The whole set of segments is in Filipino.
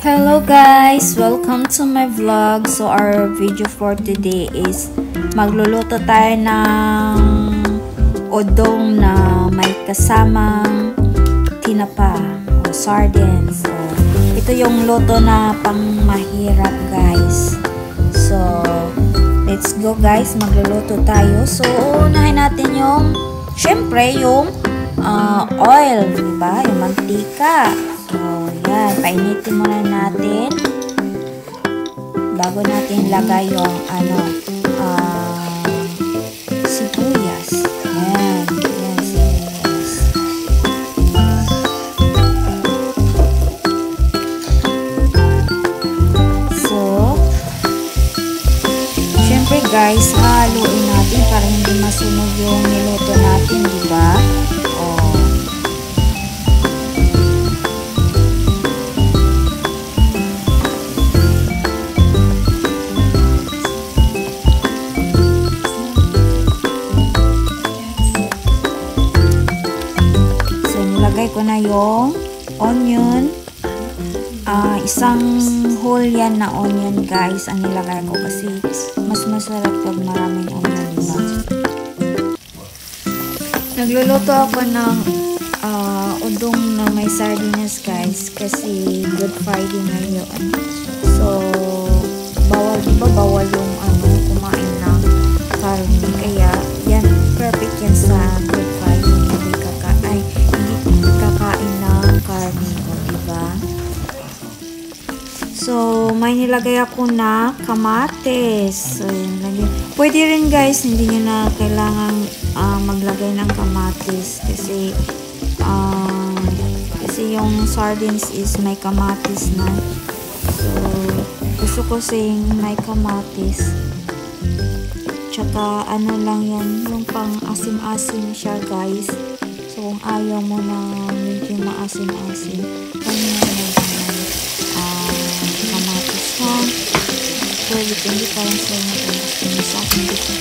Hello guys! Welcome to my vlog. So our video for today is magluluto tayo ng udong na may kasamang tinapa o sardines. So ito yung luto na pang mahirap guys. So let's go guys, magluluto tayo. So unahin natin yung syempre yung oil, diba? Yung mantika. So yan, painitin muna natin bago natin lagay yung sibuyas. Yan, yan sibuyas. So syempre guys, haluin natin para hindi masunog yung niluto natin, diba? Lagay ko na yung onion. Isang whole yan na onion guys ang nilagay ko kasi mas masarap pag maraming onion, diba? Nagluluto ako ng udong na may sardines guys kasi Good Friday ngayon. So bawal, diba? Bawal yung kumain ng karne, kaya yan, perfect yan sa Good Friday. Kakain ng karne, diba? So may nilagay ako na kamatis. So pwede rin guys, hindi nyo na kailangan maglagay ng kamatis kasi yung sardines is may kamatis na. So gusto ko sing may kamatis. Tsaka lang yan, yung pang asim-asim siya guys. So, kung ayaw mo na medyo maasim-asim, kanya na kamatis ha. So, hindi parang sa inyo sa akin dito.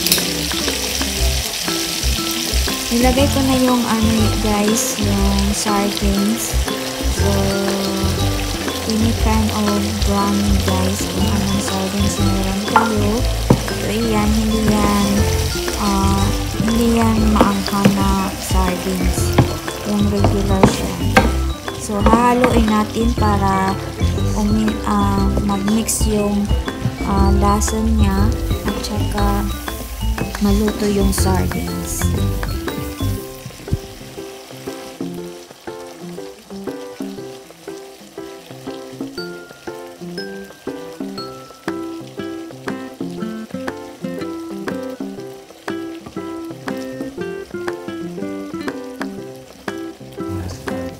Nilagay ko na yung guys, yung sardines. So, any kind of brown guys, kung anong sardines na meron kayo. So, yan, hindi yan maangkan na sardines, yung regular siya. So hahaluin natin para mag-mix yung lasa niya at saka maluto yung sardines.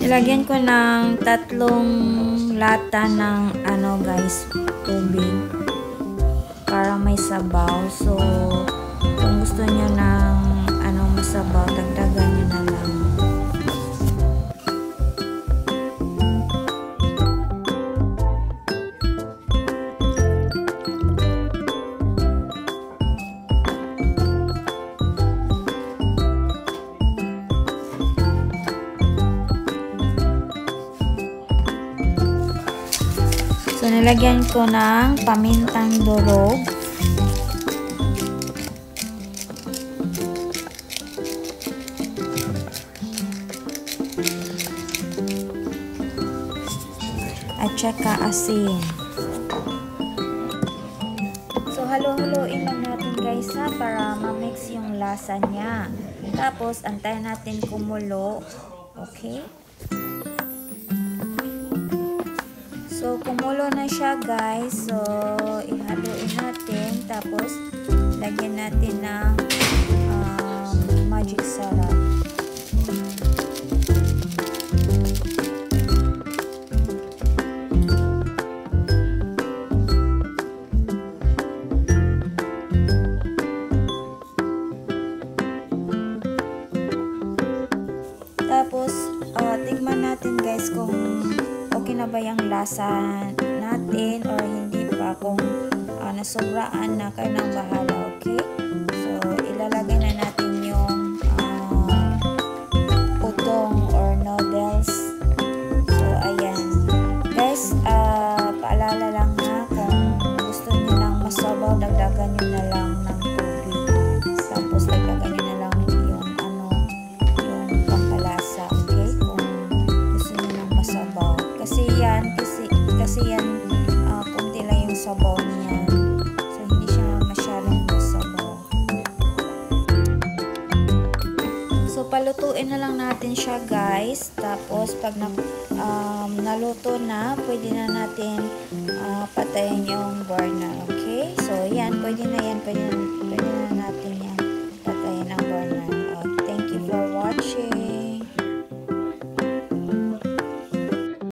Nilagyan ko ng 3 lata ng guys, tubig para may sabaw. So kung gusto niyo ng masabaw, dagdagan niyo na lang. So, nilagyan ko ng pamintang durog. At saka asin. So, halo-haloin lang natin guys ha, para ma-mix yung lasa niya. Tapos, antayin natin kumulo. Okay? So, kumulo na siya guys. So, ihaluin natin. Tapos, lagyan natin ng magic sarap. Tapos, tignan natin guys kung okay na ba yung lasa natin or hindi pa. Kung nasobraan na, kayo nang bahala, okay? So, ilalagay na natin yung udong or noodles. So, ayan. Guys, nyo na lang ng tubig. Tapos lagyan nyo na lang yung yung pampalasa, okay? Kung gusto nyo ng masabaw. Kasi yan kunti lang yung sabaw niyan. So hindi siya masyadong masabaw. So palutuin na lang natin siya, guys. Tapos pag naluto na, pwede na natin patayin yung burner, okay? So yan, pwede na